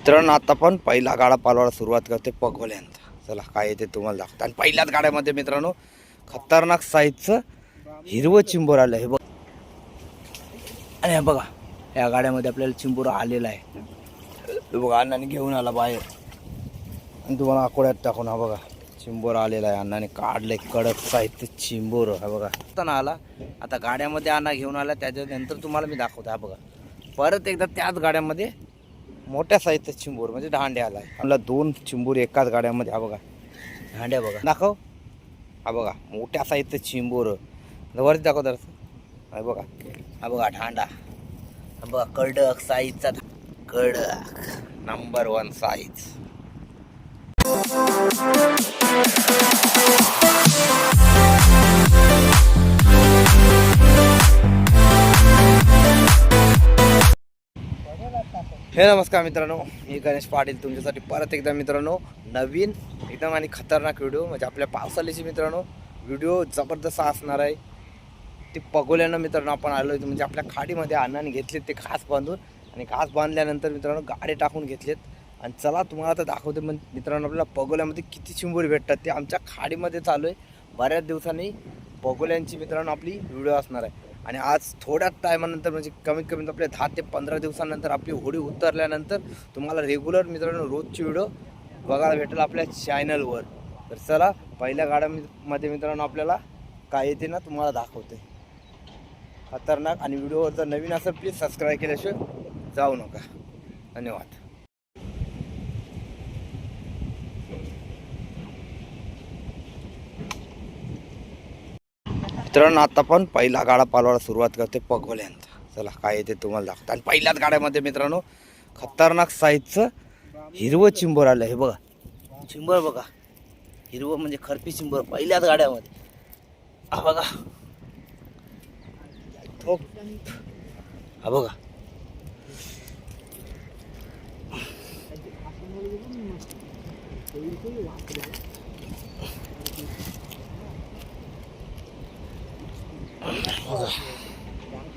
मित्रांनो आता पण पहिला गाडा पालवायला सुरुवात करते पगोल्यांचा. चला काय येते तुम्हाला दाखवतो. आणि पहिल्याच गाड्यामध्ये मित्रांनो खतरनाक साईजचं हिरवं चिंबोर आलं हे बघ. आणि हे बघा या गाड्यामध्ये आपल्याला चिंबोर आलेला आहे. हे बघा अण्णाने घेऊन आला बाहेर आणि तुम्हाला आकोड्यात टाकून. हा बघा चिंबोर आलेला आहे. अण्णाने काढले कडक साईजचं चिंबोर. हा बघा आता आला. आता गाड्यामध्ये अण्णा घेऊन आला त्याच्यानंतर तुम्हाला मी दाखवतो. हा बघा परत एकदा त्याच गाड्यामध्ये मोठ्या साईजचा चिंबोर म्हणजे दांड्या आला आहे. आपला 2 चिंबोर एकाच गाड्यामध्ये. हा बघा दांड्या बघा दाखव. हा बघा मोठ्या साईजचं चिंबोर वरती दाखव तर. हा बघा हा बघा दांडा. हा बघा कडक साईजचा कडक नंबर 1 साईज. हे नमस्कार मित्रांनो, मी गणेश पाटील तुमच्यासाठी परत एकदा मित्रांनो नवीन एकदम आणि खतरनाक व्हिडिओ म्हणजे आपल्या पावसाळ्याची मित्रांनो व्हिडिओ जबरदस्त असणार आहे. ते पगोल्यानं मित्रांनो आपण आलो आहे म्हणजे आपल्या खाडीमध्ये अण्णाने घेतलेत ते घास बांधून. आणि घास बांधल्यानंतर मित्रांनो गाडे टाकून घेतलेत. आणि चला तुम्हाला आता दाखवते मित्रांनो आपल्याला पगोल्यामध्ये किती चिंबोरी भेटतात ते आमच्या खाडीमध्ये चालू आहे. बऱ्याच दिवसांनी पगोल्यांची मित्रांनो आपली व्हिडिओ असणार आहे. आणि आज थोड्याच टायमानंतर म्हणजे कमीत कमी आपल्या 10 ते 15 दिवसानंतर आपली होडी उतरल्यानंतर तुम्हाला रेग्युलर मित्रांनो रोजची व्हिडिओ बघायला भेटेल आपल्या चॅनलवर. तर चला पहिल्या गाड्यामध्ये मित्रांनो आपल्याला काय येते ना तुम्हाला दाखवते खतरनाक. आणि व्हिडिओवर जर नवीन असेल प्लीज सबस्क्राईब केल्याशिवाय जाऊ नका. धन्यवाद. मित्रांनो आता पण पहिला गाडा पालवायला सुरुवात करते पगोल्यांचा. चला काय येते तुम्हाला दाखवतो. आणि पहिल्याच गाड्यामध्ये मित्रांनो खतरनाक साईजचं हिरवं चिंबोर आलं हे बघा. चिंबोर बघा हिरवं म्हणजे खरपी चिंबोर पहिल्याच गाड्यामध्ये. हा बघा हा बघा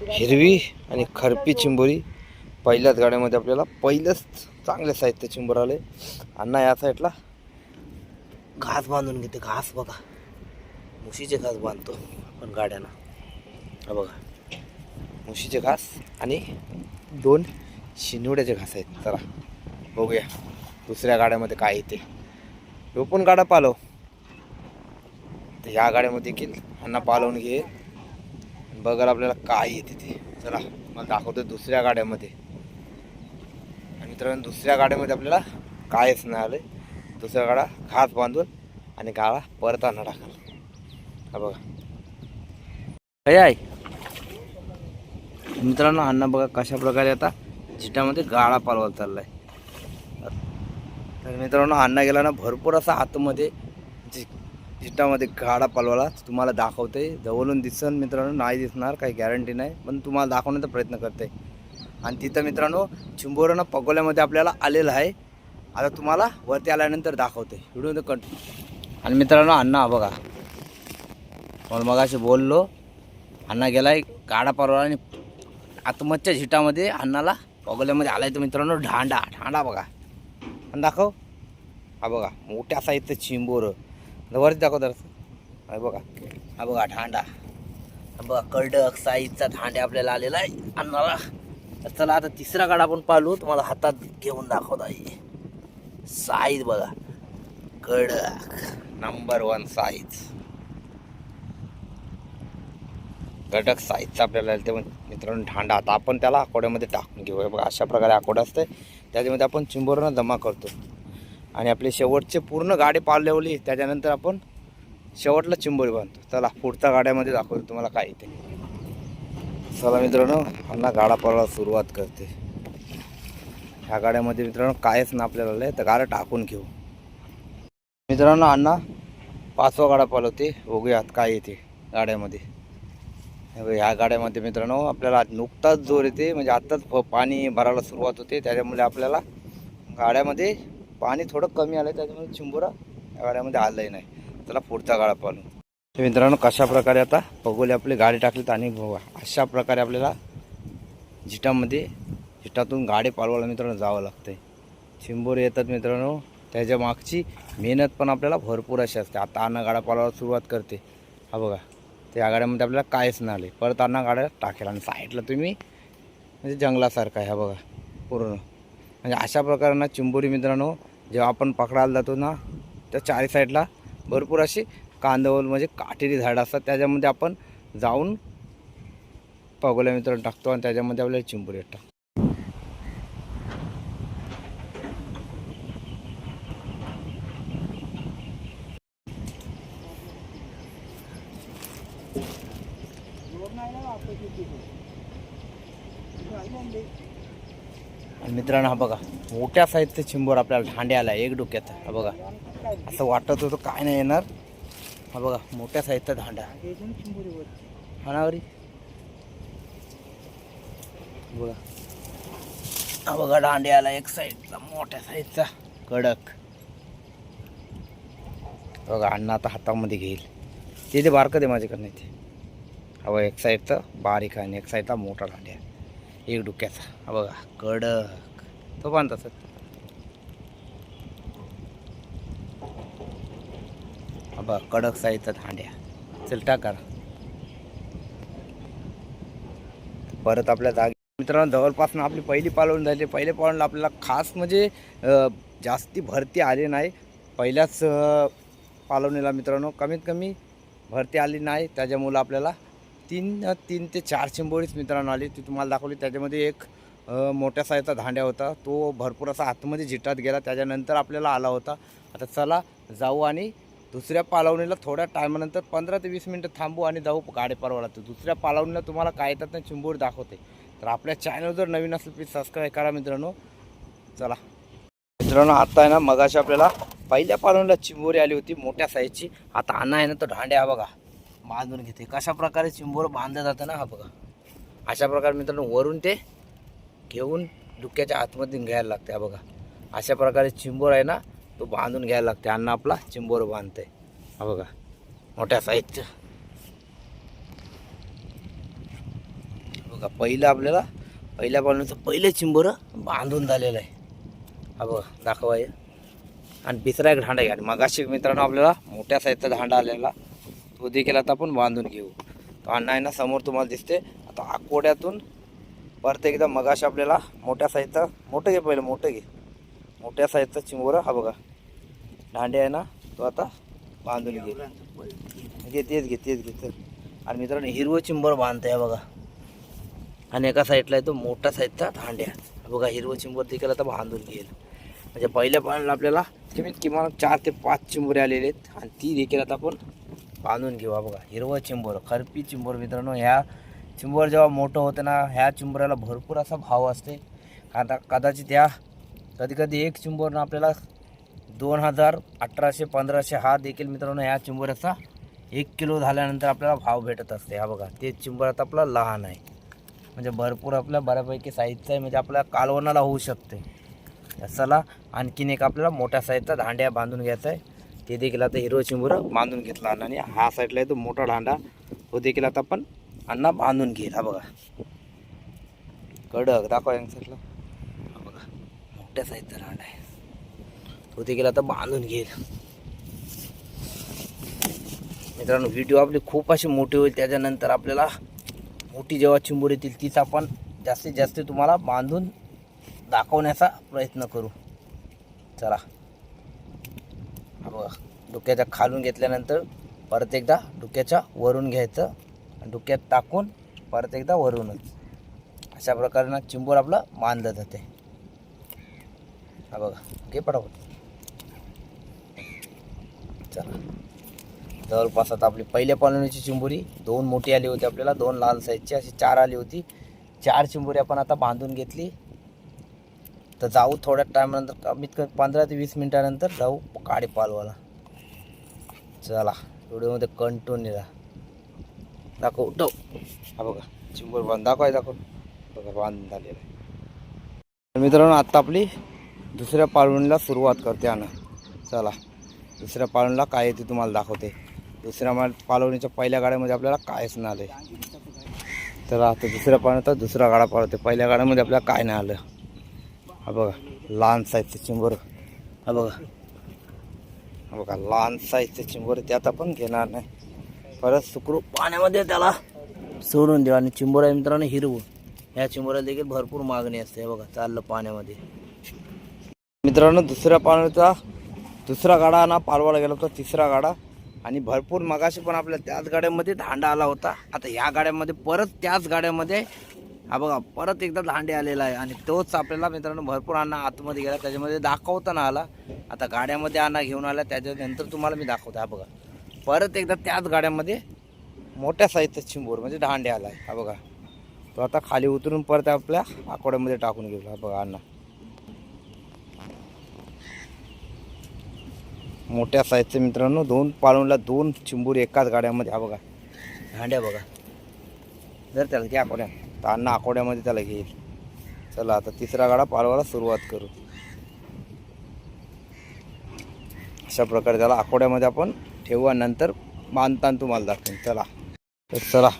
हिरवी आणि खरपी चिंबोरी पहिल्याच गाड्यामध्ये आपल्याला पहिलंच चांगल्या साहित्य चिंबोर आले. अण्णा या साईडला घास बांधून घेते. घास बघा म्हशीचे घास बांधतो आपण गाड्यांना. हा बघा म्हशीचे घास आणि 2 शिनवड्याचे घास आहेत. चला बघूया दुसऱ्या गाड्यामध्ये काय येते. तो पण गाडा पालव तर ह्या गाड्यामध्ये देखील अण्णा पालवून घे बघायला आपल्याला काय येते ते. चला मला दाखवतो दुसऱ्या गाड्यामध्ये. आणि मित्रांनो दुसऱ्या गाड्यामध्ये आपल्याला कायच नाही आलं. दुसऱ्या गाडा घास बांधून आणि गाडा परत आणा टाकाल. हा बघा काय आहे मित्रांनो अण्णा बघा कशा प्रकारे आता जिटामध्ये गाडा पालवायला चाललाय. तर मित्रांनो अण्णा गेला ना भरपूर असा आतमध्ये जिटामध्ये गाडा पालवायला तुम्हाला दाखवते. जवळून दिसन मित्रांनो नाही दिसणार काही गॅरंटी नाही पण तुम्हाला दाखवण्याचा प्रयत्न करते. आणि तिथं मित्रांनो चिंबोरनं पगोल्यामध्ये आपल्याला आलेलं आहे. आता तुम्हाला वरती आल्यानंतर दाखवते व्हिडिओ कंटिन्यू. आणि मित्रांनो अण्णा बघा मला मगाशी बोललो अण्णा गेलाय गाडा पालवायला आणि आतमधच्या झिटामध्ये अण्णाला पगोल्यामध्ये आलाय. तर मित्रांनो ढांडा बघा आणि दाखव. हा बघा मोठ्या साईजचं चिंबोर वरती दाखव तर. हा बघा हा बघा ढांडा. हा बघा कडक साईजचा ढांड्या आपल्याला आलेला आहे अण्णाला. तर चला आता तिसरा गाडा आपण पालू तुम्हाला हातात घेऊन दाखवत आहे. साईज बघा कडक नंबर 1 साईज. कडक साईजचा आपल्याला ते मित्रांनो ढांडा. आता आपण त्याला आकोड्यामध्ये टाकून घेऊ. बघा अशा प्रकारे आकोडा असते त्याच्यामध्ये आपण चिंबोरनं जमा करतो. आणि आपले शेवटचे पूर्ण गाडी पालवली त्याच्यानंतर आपण शेवटला चिंबोरी बांधतो. चला पुढच्या गाड्यामध्ये दाखवतो तुम्हाला काय इथे. चला मित्रांनो अण्णा गाडा पालवायला सुरुवात करते. ह्या गाड्यामध्ये मित्रांनो कायच ना आपल्याला आलं तर गाडा टाकून घेऊ. मित्रांनो अण्णा 5वा गाडा पालवते. बघूयात काय येते गाड्यामध्ये. ह्या गाड्यामध्ये मित्रांनो आपल्याला नुकताच जोर येते म्हणजे आत्ताच पाणी भरायला सुरुवात होते त्याच्यामुळे आपल्याला गाड्यामध्ये पाणी थोडं कमी आलं त्याच्यामुळे चिंबोरा या गाड्यामध्ये आलंही नाही. चला पुढचा गाडा पालू. मित्रांनो कशा प्रकारे आता पगोले आपली गाडी टाकलीत आणि अशा प्रकारे आपल्याला जिटामध्ये जिटातून गाडी पालवायला मित्रांनो जावं लागतंय. चिंबोरी येतात मित्रांनो, त्याच्या मागची मेहनत पण आपल्याला भरपूर अशी असते. आता अन्न गाडा पालवायला सुरुवात करते, हा बघा. त्या गाड्यामध्ये आपल्याला काहीच नाही आले, परत अन्न गाड्या टाकेल आणि साईडला तुम्ही म्हणजे जंगलासारखं आहे, हा बघा पूर्ण. म्हणजे अशा प्रकारे चिंबोरी मित्रांनो जेव्हा आपण पकडायला जातो ना, त्या चारी साईडला भरपूर अशी कांदवल म्हणजे काटेरी झाडं असतात. त्याच्यामध्ये आपण जाऊन पगोल्या मित्रांनो टाकतो आणि त्याच्यामध्ये आपल्याला चिंबोरी येतात. आणि मित्रांनो हा बघा, मोठ्या साईजचं चिंबोर आपल्याला ढांडे आला एक डोक्यात, हा बघा. असं वाटत होतं काय नाही येणार, हा बघा मोठ्या साईजचा धांडा हाणावरी बघा. हा बघा दांडे आला एक साईडचा मोठ्या साईजचा कडक. बघा अण्णा आता हातामध्ये घेईल. ते बारकं दे माझ्याकडे नाही ते. हा बघा एक साईडचा बारीक आहे आणि एक साईडचा मोठा दांड्या एक डुक्याचा, हा बघा कडक. तो पण तसं हा बघा कडक साईजचा दांड्या. चल टाका परत आपल्या जागी. मित्रांनो जवळपास आपली पहिली पालवण झाली. पहिल्या पालवणला आपल्याला खास म्हणजे जास्ती भरती आली नाही. पहिल्याच पालवणीला मित्रांनो कमीत कमी भरती आली नाही. त्याच्यामुळं आपल्याला तीन ते 4 चिंबोरीच मित्रांनो आली. ती तुम्हाला दाखवली. त्याच्यामध्ये एक मोठ्या साईजचा धांड्या होता, तो भरपूर असा आतमध्ये झिटात गेला. त्याच्यानंतर आपल्याला आला होता. आता चला जाऊ आणि दुसऱ्या पालवणीला थोड्या टायमानंतर 15 ते 20 मिनटं थांबू आणि जाऊ गाडी पारवायला. तर दुसऱ्या पालवणीला तुम्हाला काय येतात ना चिंबोरी दाखवते. तर आपल्या चॅनल जर नवीन असेल प्लीज सबस्क्राईब करा मित्रांनो. चला मित्रांनो आता आहे ना मगाशी आपल्याला पहिल्या पालवणीला चिंबोरी आली होती मोठ्या साईजची. आता अण्णा आहे ना तो दांड्या बघा बांधून घेते. कशा प्रकारे चिंबोर बांधलं जातं ना, हा बघा अशा प्रकारे मित्रांनो वरून ते घेऊन डुक्याच्या आतमध्ये घ्यायला लागते. हा बघा अशा प्रकारे चिंबोर आहे ना तो बांधून घ्यायला लागते. अण्णा आपला चिंबोर बांधते, हा बघा मोठ्या साईजचं. बघा पहिलं आपल्याला पहिल्या पालवणीचं पहिलं चिंबोर बांधून झालेलं आहे, हा बघा दाखवा. आणि तिसरा एक धांडा घ्या. मगाशी मित्रांनो आपल्याला मोठ्या साईजचा धांडा आलेला, तो देखील आता आपण बांधून घेऊ. तो अण्णा आहे ना समोर तुम्हाला दिसते. आता आकोड्यातून परत एकदा मगाशी आपल्याला मोठ्या साईजचा मोठं घे, पहिलं मोठं घे, मोठ्या साईजचा चिंबोरा हा बघा दांडे आहे ना तो आता बांधून घे. तेच. आणि मित्रांनो हिरवं चिंबोर बांधतंय बघा. आणि एका साईडला आहे तो मोठा साईजचा धांड्या, बघा हिरवं चिंबोर देखील आता बांधून घेईल. म्हणजे पहिल्या पाण्याला आपल्याला किमान 4 ते 5 चिंबोरे आलेले आहेत आणि ती देखील आता आपण बांधून घेऊ. बघा हिरवं चिंबोर, खरपी चिंबोर मित्रांनो. ह्या चिंबोर जेव्हा मोठं होतं ना ह्या चिंबोऱ्याला भरपूर असा भाव असते. आता कदाचित ह्या कधी एक चिंबोरनं आपल्याला 2000, 1800, 1500 हा देखील मित्रांनो ह्या चिंबोऱ्याचा 1 किलो झाल्यानंतर आपल्याला भाव भेटत असते. हा बघा ते चिंबोर आता आपला लहान आहे म्हणजे भरपूर आपल्या बऱ्यापैकी साईजचा आहे, म्हणजे आपल्या कालवणाला होऊ शकते. चला आणखीन एक आपल्याला मोठ्या साईजचा दांड्या बांधून घ्यायचा आहे. ते देखील आता हिरवं चिंबोर बांधून घेतला आणि हा साईडला आहे तो मोठा दांडा, तो देखील आता आपण अण्णा बांधून घेईल. हा बघा कडक दाखवा या साईडला, हा बघा मोठ्या साईजचा दांडा आहे, तो देखील आता बांधून घेईल. मित्रांनो व्हिडिओ आपली खूप अशी मोठी होईल. त्याच्यानंतर आपल्याला मोठी जेव्हा चिंबोरी येतील तीच आपण जास्तीत जास्त तुम्हाला बांधून दाखवण्याचा प्रयत्न करू. चला हा बघा डोक्याच्या खालून घेतल्यानंतर परत एकदा डोक्याच्या वरून घ्यायचं आणि डोक्यात टाकून परत एकदा वरूनच. अशा प्रकारे चिंबोर आपलं बांधलं जाते. हा बघा घे पटापट. चला जवळपास आता आपली पहिल्या पालवणीची चिंबोरी 2 मोठी आली होती आपल्याला, 2 लाल साईजची अशी 4 आली होती. 4 चिंबोरी आपण आता बांधून घेतली. तर जाऊ थोड्या टायमानंतर कमीत कमी 15 ते 20 मिनटानंतर जाऊ गाडी पालवायला. चला व्हिडिओमध्ये कंटिन्यू राहा. दाखव उठव. हा बघा चिंबोर बांध दाखव बघा बांधून झालेलं आहे. मित्रांनो आत्ता आपली दुसऱ्या पालवणीला सुरुवात करते अण्णा. चला दुसऱ्या पालवणीला काय येते तुम्हाला दाखवते. दुसऱ्या पालवणीच्या पहिल्या गाड्यामध्ये आपल्याला कायच नाही आलं. तर आता दुसऱ्या पालवणीत दुसरा गाडा पाळवते. पहिल्या गाड्यामध्ये आपल्याला काय नाही आलं. हा बघा लहान साईजचे चिंबोर, हा बघा, हा बघा लहान साईजचे चिंबोर, त्यात आपण घेणार नाही. परत सुखरूप पाण्यामध्ये त्याला सोडून देऊ. आणि चिंबोरा मित्रांनो हिरवू, ह्या चिंबोऱ्याला देखील भरपूर मागणी असते. बघा चाललं पाण्यामध्ये. मित्रांनो दुसऱ्या पाण्याचा दुसरा गाडा ना पालवायला गेला होता, तिसरा गाडा. आणि भरपूर मगाशी पण आपल्या त्याच गाड्यामध्ये धांडा आला होता. आता ह्या गाड्यामध्ये परत त्याच गाड्यामध्ये हा बघा परत एकदा धांडे आलेला आहे. आणि तोच आपल्याला मित्रांनो भरपूर अण्णा आतमध्ये गेला, त्याच्यामध्ये दाखवताना आला. आता गाड्यामध्ये अण्णा घेऊन आला, त्याच्यानंतर तुम्हाला मी दाखवतो. हा बघा परत एकदा त्याच गाड्यामध्ये मोठ्या साईजचा चिंबोर म्हणजे धांडे आला आहे. हा बघा तो आता खाली उतरून परत आपल्या आकोड्यामध्ये टाकून घेऊ. हा बघा अण्णा मोठ्या साईजचे मित्रांनो, 2 पाळूनला 2 चिंबोर एकाच गाड्यामध्ये. हा बघा धांड्या बघा. जर त्याला की आकोड्या तर अण्णा आकोड्यामध्ये त्याला घेईल. चला आता तिसरा गाडा पाळवायला सुरुवात करू. अशा प्रकारे त्याला आकोड्यामध्ये आपण ठेवू आणि नंतर बांधताना तुम्हाला दाखवेन. चला तर चला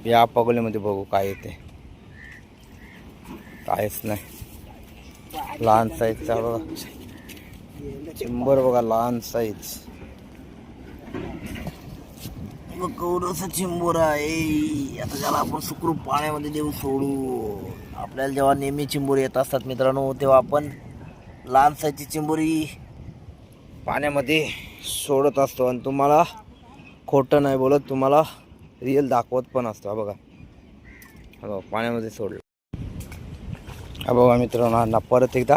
या पगोलीमध्ये बघू काय येते. काहीच नाही. लहान साईजचा बघा चिंबर, बघा लहान साईज कवडसा चिंबोर आहे. आता त्याला आपण सुखरूप पाण्यामध्ये देऊ सोडू. आपल्याला जेव्हा नेहमी चिंबोरी येत असतात मित्रांनो, तेव्हा आपण लहान साईजची चिंबोरी पाण्यामध्ये सोडत असतो. आणि तुम्हाला खोटं नाही बोलत, तुम्हाला रिअल दाखवत पण असतो. हा बघा, हा बघा पाण्यामध्ये सोडलं. हा बघा मित्रांनो अण्णा परत एकदा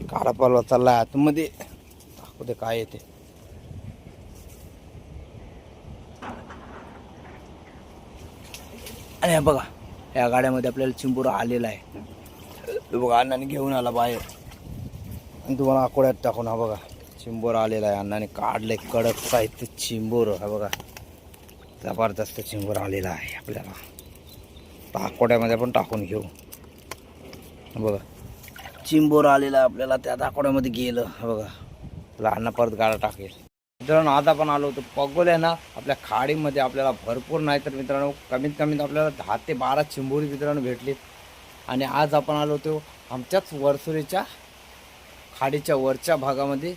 काळा पालवा चालला आतमध्ये. दाखवते काय येते. आणि बघा या गाड्यामध्ये आपल्याला चिंबोरा आलेला आहे. बघा अण्णाने घेऊन आला बाहेर आणि तुम्हाला आकोड्यात टाकून. हा बघा चिंबोरा आलेला आहे. अण्णाने काढले कडक साहित्य चिंबोर. हा बघा जबरदस्त चिंबोर आलेला आहे आपल्याला. तर आकोड्यामध्ये आपण टाकून घेऊ. बघा चिंबोर आलेला आहे आपल्याला, त्या आकोड्यामध्ये गेलं. हा बघा लहान परत गाडा टाकेल. मित्रांनो आज आपण आलो होतो पगोल्या ना आपल्या खाडीमध्ये. आपल्याला भरपूर नाही तर मित्रांनो कमीत कमी आपल्याला 10 ते 12 चिंबोरी मित्रांनो भेटलीत. आणि आज आपण आलो होतो आमच्याच वरसुरीच्या खाडीच्या वरच्या भागामध्ये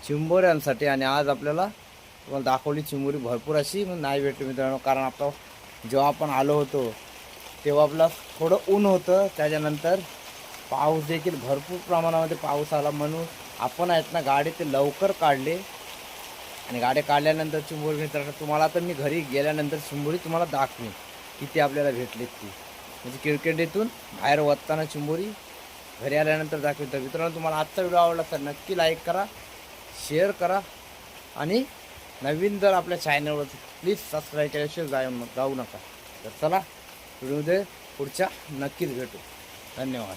चिंबोऱ्यांसाठी. आणि आज आपल्याला तुम्हाला दाखवली चिंबोरी भरपूर अशी नाही भेटली मित्रांनो. कारण आता जेव्हा आपण आलो होतो तेव्हा आपलं थोडं ऊन होतं, त्याच्यानंतर पाऊस देखील भरपूर प्रमाणामध्ये पाऊस आला. म्हणून आपण आहेत ना गाडी ते लवकर काढले. आणि गाड्या काढल्यानंतर चिंबोरी मित्रांनो तुम्हाला तर मी घरी गेल्यानंतर चिंबोरी तुम्हाला दाखवेन किती आपल्याला भेटलीत ती. म्हणजे किरकेडीतून बाहेर वतताना चिंबोरी घरी आल्यानंतर दाखवेन. तर मित्रांनो तुम्हाला आजचा व्हिडिओ आवडला तर नक्की लाईक करा, शेअर करा. आणि नवीन जर आपल्या चॅनलवर प्लीज सबस्क्राईब केल्याशिवाय जाऊ नका. तर चला व्हिडिओमध्ये पुढच्या नक्कीच भेटू. धन्यवाद.